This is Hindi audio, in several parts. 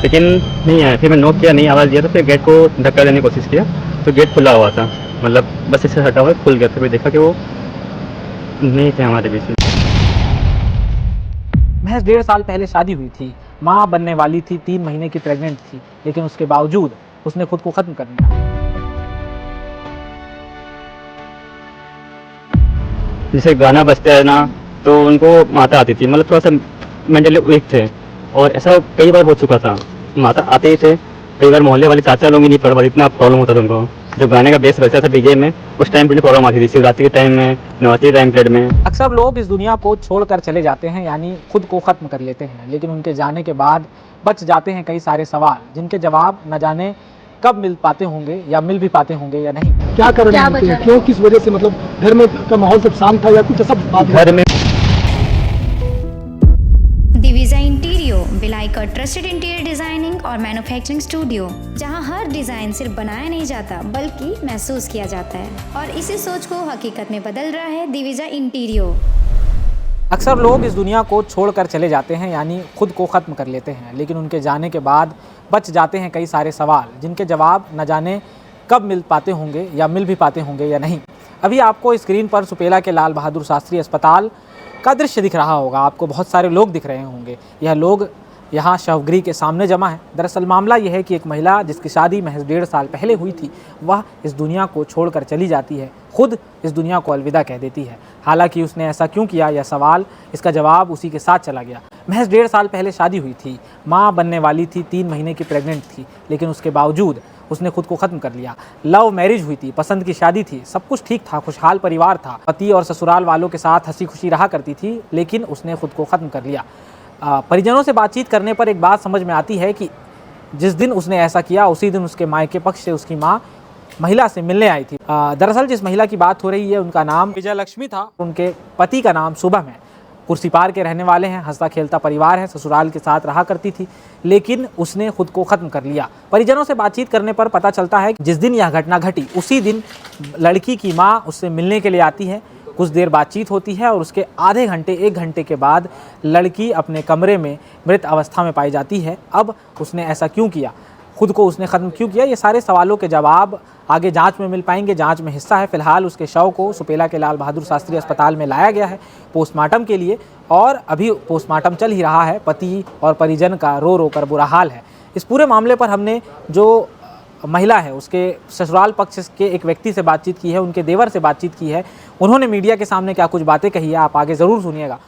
लेकिन नहीं आया। फिर मैं नॉक किया, नहीं आवाज़ दिया, तो फिर गेट को धक्का देने की कोशिश किया, तो गेट खुला हुआ था, मतलब बस इससे हटा हुआ खुल गया। फिर देखा कि वो नहीं थे हमारे बीच में। महज 1.5 साल पहले शादी हुई थी, माँ बनने वाली थी, 3 महीने की प्रेग्नेंट थी, लेकिन उसके बावजूद उसने खुद को खत्म कर दिया। जैसे गाना बजता है ना, तो उनको माता आती थी, मतलब थोड़ा सा मेंटली वीक थे, और ऐसा कई बार हो चुका था। माता आते ही थे, कई बार मोहल्ले वाले चाचा लोग ही नहीं पढ़ पाते, इतना प्रॉब्लम होता था उनको। जब गाने का बेस बजता था डीजे में, उस टाइम पर प्रॉब्लम आती थी, शिवरात्रि के टाइम में, नवरात्रि के टाइम पीरियड में। अक्सर लोग इस दुनिया को छोड़कर चले जाते हैं, यानी खुद को खत्म कर लेते हैं, लेकिन उनके जाने के बाद बच जाते हैं कई सारे सवाल, जिनके जवाब न जाने कब मिल पाते होंगे या मिल भी पाते होंगे या नहीं। क्या कारण होते हैं, क्यों, किस वजह से, मतलब घर में का माहौल सब शांत था या कुछ ऐसा बात घर में दिविजा इंटीरियो भिलाई का ट्रस्टेड इंटीरियर डिजाइनिंग और मैन्युफैक्चरिंग स्टूडियो, जहां हर डिजाइन सिर्फ बनाया नहीं जाता बल्कि महसूस किया जाता है, और इसी सोच को हकीकत में बदल रहा है दिविजा इंटीरियो। अक्सर लोग इस दुनिया को छोड़कर चले जाते हैं, यानी खुद को ख़त्म कर लेते हैं, लेकिन उनके जाने के बाद बच जाते हैं कई सारे सवाल, जिनके जवाब न जाने कब मिल पाते होंगे या मिल भी पाते होंगे या नहीं। अभी आपको स्क्रीन पर सुपेला के लाल बहादुर शास्त्री अस्पताल का दृश्य दिख रहा होगा, आपको बहुत सारे लोग दिख रहे होंगे। यह लोग यहाँ शवगृह के सामने जमा है। दरअसल मामला यह है कि एक महिला जिसकी शादी महज 1.5 साल पहले हुई थी, वह इस दुनिया को छोड़कर चली जाती है, खुद इस दुनिया को अलविदा कह देती है। हालांकि उसने ऐसा क्यों किया, यह सवाल, इसका जवाब उसी के साथ चला गया। महज 1.5 साल पहले शादी हुई थी, माँ बनने वाली थी, 3 महीने की प्रेग्नेंट थी, लेकिन उसके बावजूद उसने खुद को ख़त्म कर लिया। लव मैरिज हुई थी, पसंद की शादी थी, सब कुछ ठीक था, खुशहाल परिवार था, पति और ससुराल वालों के साथ हंसी खुशी रहा करती थी, लेकिन उसने खुद को ख़त्म कर लिया। परिजनों से बातचीत करने पर एक बात समझ में आती है कि जिस दिन उसने ऐसा किया, उसी दिन उसके मायके पक्ष से उसकी माँ महिला से मिलने आई थी। दरअसल जिस महिला की बात हो रही है, उनका नाम विजय लक्ष्मी था, उनके पति का नाम शुभम है। कुर्सी पार के रहने वाले हैं, हंसता खेलता परिवार है, ससुराल के साथ रहा करती थी, लेकिन उसने खुद को ख़त्म कर लिया। परिजनों से बातचीत करने पर पता चलता है कि जिस दिन यह घटना घटी, उसी दिन लड़की की माँ उससे मिलने के लिए आती है। कुछ देर बातचीत होती है और उसके आधे घंटे 1 घंटे के बाद लड़की अपने कमरे में मृत अवस्था में पाई जाती है। अब उसने ऐसा क्यों किया, खुद को उसने ख़त्म क्यों किया, ये सारे सवालों के जवाब आगे जांच में मिल पाएंगे, जांच में हिस्सा है। फिलहाल उसके शव को सुपेला के लाल बहादुर शास्त्री अस्पताल में लाया गया है पोस्टमार्टम के लिए, और अभी पोस्टमार्टम चल ही रहा है। पति और परिजन का रो रो कर बुरा हाल है। इस पूरे मामले पर हमने जो महिला है, उसके ससुराल पक्ष के एक व्यक्ति से बातचीत की है, उनके देवर से बातचीत की है। उन्होंने मीडिया के सामने क्या कुछ बातें कही है, आप आगे ज़रूर सुनिएगा।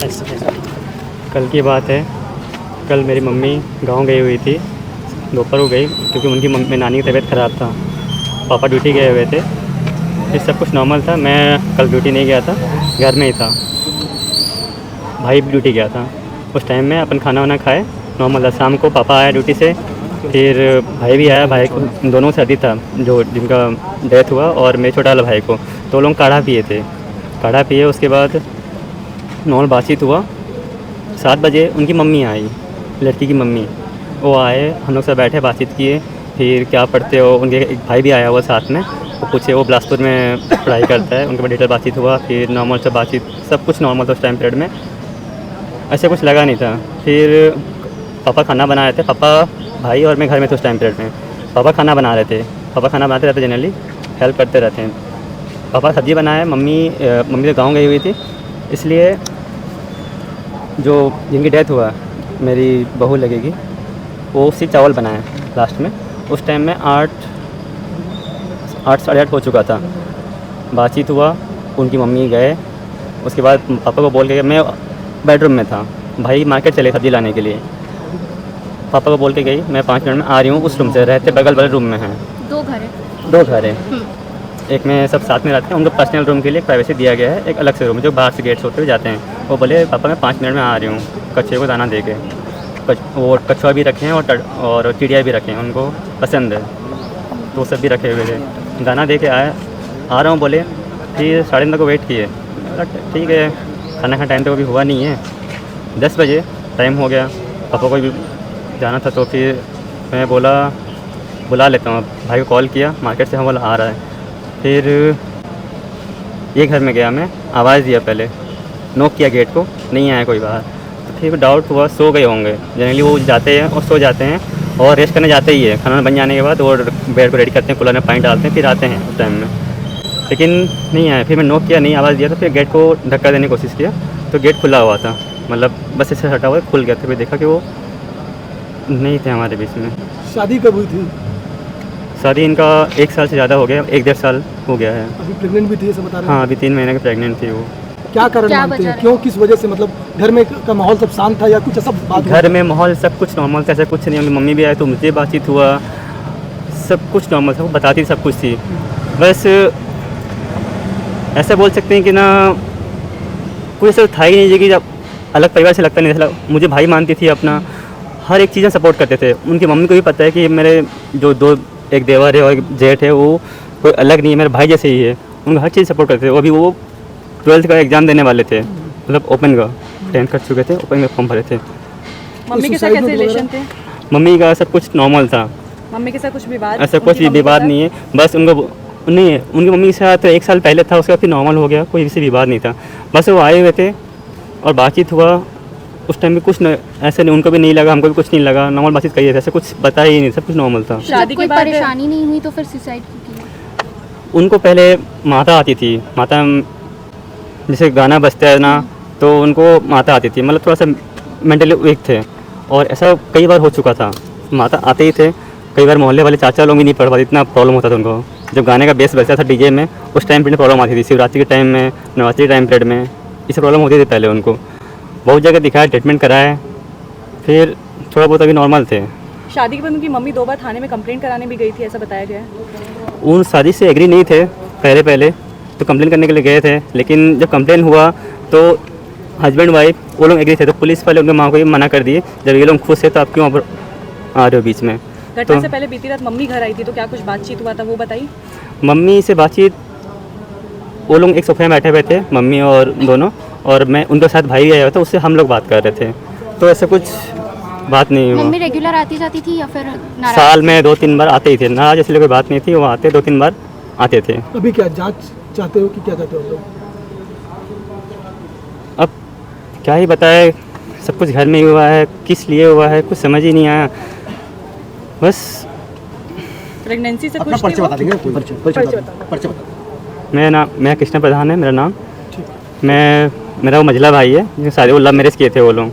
कल की बात है, कल मेरी मम्मी गांव गई हुई थी, दोपहर को गई, क्योंकि उनकी मम्मी नानी की तबीयत ख़राब था, पापा ड्यूटी गए हुए थे, ये सब कुछ नॉर्मल था। मैं कल ड्यूटी नहीं गया था, घर में ही था, भाई भी ड्यूटी गया था। उस टाइम में अपन खाना वाना खाए, नॉर्मल था। शाम को पापा आया ड्यूटी से, फिर भाई भी आया, भाई को दोनों सर्दी था, जो जिनका डेथ हुआ, और मेरे छोटा वाला भाई को, तो लोग काढ़ा पिए थे। काढ़ा पिए, उसके बाद नॉर्मल बातचीत हुआ। 7 बजे उनकी मम्मी आई, लड़की की मम्मी, वो आए, हम लोग सब बैठे बातचीत किए। फिर क्या पढ़ते हो, उनके एक भाई भी आया हुआ साथ में, वो पूछे, वो बिलासपुर में पढ़ाई करता है, उनके बाद डिटेल बातचीत हुआ। फिर नॉर्मल सब बातचीत, सब कुछ नॉर्मल था उस टाइम पीरियड में, ऐसे कुछ लगा नहीं था। फिर पापा खाना बना रहे थे, पापा, भाई और मैं घर में थे उस टाइम पीरियड में। पापा खाना बना रहे थे, पापा खाना बनाते रहते, जनरली हेल्प करते रहते हैं। पापा सब्ज़ी बनाए, मम्मी तो गाँव गई हुई थी, इसलिए जो जिनकी डेथ हुआ, मेरी बहू लगेगी, वो उसी चावल बनाए लास्ट में। उस टाइम में 8 साढ़े 8 हो चुका था। बातचीत हुआ, उनकी मम्मी गए, उसके बाद पापा को बोल के, मैं बेडरूम में था, भाई मार्केट चले सब्ज़ी लाने के लिए, पापा को बोल के गई, मैं 5 मिनट में आ रही हूँ। उस रूम से रहते बगल रूम में हैं, 2 घर है, एक में सब साथ में रहते हैं, उनको पर्सनल रूम के लिए प्राइवेसी दिया गया है, एक अलग से रूम जो बाहर से गेट से होते हुए जाते हैं। वो बोले, पापा मैं 5 मिनट में आ रही हूँ, कछुए को दाना दे के। वो कछुआ भी रखे हैं और चिड़िया भी रखे हैं, उनको पसंद है, तो सब भी रखे हुए थे। दाना दे के आ रहा हूँ बोले। फिर 9:30 को वेट किए, ठीक है, खाना का टाइम तो अभी हुआ नहीं है, 10 बजे टाइम हो गया, पापा को भी जाना था, तो फिर मैं बोला बुला लेता हूँ। भाई को कॉल किया मार्केट से, हम बोला आ रहा है। फिर ये घर में गया, मैं आवाज़ दिया, पहले नॉक किया गेट को, नहीं आया कोई बाहर। तो फिर डाउट हुआ, सो गए होंगे, जनरली वो जाते हैं और सो जाते हैं, और रेस्ट करने जाते ही है, खाना बन जाने के बाद और बेड को रेडी करते हैं, कूलर में पानी डालते हैं, फिर आते हैं उस टाइम में। लेकिन नहीं आया, फिर मैं नॉक किया, नहीं आवाज़ दिया, तो फिर गेट को धक्का देने की कोशिश किया तो गेट खुला हुआ था, मतलब बस इससे हटा हुआ खुल गया था। फिर देखा कि वो नहीं थे हमारे बीच में। शादी कब हुई थी? शादी इनका 1 साल से ज़्यादा हो गया, 1-1.5 साल हो गया है। अभी प्रेग्नेंट भी थी ऐसा बता रहे हैं? हाँ, अभी 3 महीने की प्रेग्नेंट थी वो। क्या कारण मानते हैं, क्यों, किस वजह से, मतलब घर में का माहौल सब शांत था या कुछ ऐसा बात हुआ? घर में माहौल सब कुछ नॉर्मल था, ऐसा कुछ नहीं। उनकी मम्मी भी आई तो मुझसे बातचीत हुआ, सब कुछ नॉर्मल था, वो बताती सब कुछ थी। बस ऐसा बोल सकते हैं कि ना कोई ऐसा था ही नहीं कि जब अलग परिवार से लगता नहीं था। मुझे भाई मानती थी अपना, हर एक चीज़ में सपोर्ट करते थे। उनकी मम्मी को भी पता है कि मेरे जो दो, एक देवर है और एक जेठ है, वो कोई अलग नहीं है, मेरे भाई जैसे ही है। उनको हर चीज़ सपोर्ट करते थे। अभी वो 12th का एग्ज़ाम देने वाले थे, मतलब ओपन का 10th कर चुके थे, ओपन में फॉर्म भरे थे। मम्मी के साथ कैसे रिलेशन थे? मम्मी का सब कुछ नॉर्मल था, मम्मी के साथ कुछ विवाद? ऐसा कुछ भी विवाद नहीं है। बस उनको नहीं है, उनकी मम्मी के साथ 1 साल पहले था, उसके बाद फिर नॉर्मल हो गया, कोई किसी विवाद नहीं था। बस वो आए हुए थे और बातचीत हुआ, उस टाइम में कुछ न, ऐसे नहीं, उनको भी नहीं लगा, हमको भी कुछ नहीं लगा, नॉर्मल बातचीत करिए थे, ऐसा कुछ पता ही नहीं, सब कुछ नॉर्मल था। शादी के कोई बाद परेशानी नहीं हुई तो फिर सुसाइड क्यों किया? उनको पहले माता आती थी, माता जैसे गाना बजता है ना, तो उनको माता आती थी, मतलब थोड़ा सा मेंटली वीक थे और ऐसा कई बार हो चुका था। माता आते ही थे, कई बार मोहल्ले वाले चाचा लोग भी नहीं पढ़ पाते, इतना प्रॉब्लम होता था उनको। जब गाने का बेस बजता था डीजे में, उस टाइम पर प्रॉब्लम आती थी, शिवरात्रि के टाइम में, नवरात्रि टाइम पीरियड में, इससे प्रॉब्लम होती थी पहले उनको। बहुत जगह दिखाया, ट्रीटमेंट कराया, फिर थोड़ा बहुत अभी नॉर्मल थे। शादी के बाद उनकी मम्मी 2 बार थाने में कंप्लेंट कराने भी गई थी, ऐसा बताया गया है। उन शादी से एग्री नहीं थे पहले तो कंप्लेन करने के लिए गए थे, लेकिन जब कंप्लेन हुआ तो हस्बैंड वाइफ वो लोग एग्री थे, तो पुलिस वाले उनके माँ को ये मना कर दिए, जब ये लोग खुश थे तो आप क्यों आ रहे हो बीच में। घटना से पहले बीती रात मम्मी घर आई थी, तो क्या कुछ बातचीत हुआ था वो बताइए। मम्मी से बातचीत, वो लोग एक सोफे में बैठे हुए थे, मम्मी और दोनों, और मैं उनके साथ भाई भी आया हुआ था, उससे हम लोग बात कर रहे थे, तो ऐसा कुछ बात नहीं हुआ। मम्मी रेगुलर आती जाती थी या फिर नाराज? साल में 2-3 बार आते ही थे, नाराज इसलिए कोई बात नहीं थी, वो आते 2-3 बार आते थे। अभी क्या जांच चाहते हो कि क्या चाहते हो आप लोग? अब क्या ही बताए, सब कुछ घर में ही हुआ है, किस लिए हुआ है कुछ समझ ही नहीं आया। बस प्रेगनेंसी से अपना खुश परिचय थी वो? बता देंगे, परिचय बता। मेरा कृष्ण प्रधान है मेरा नाम। मेरा वो मझला भाई है, शादी वो लव मैरिज किए थे वो लोग।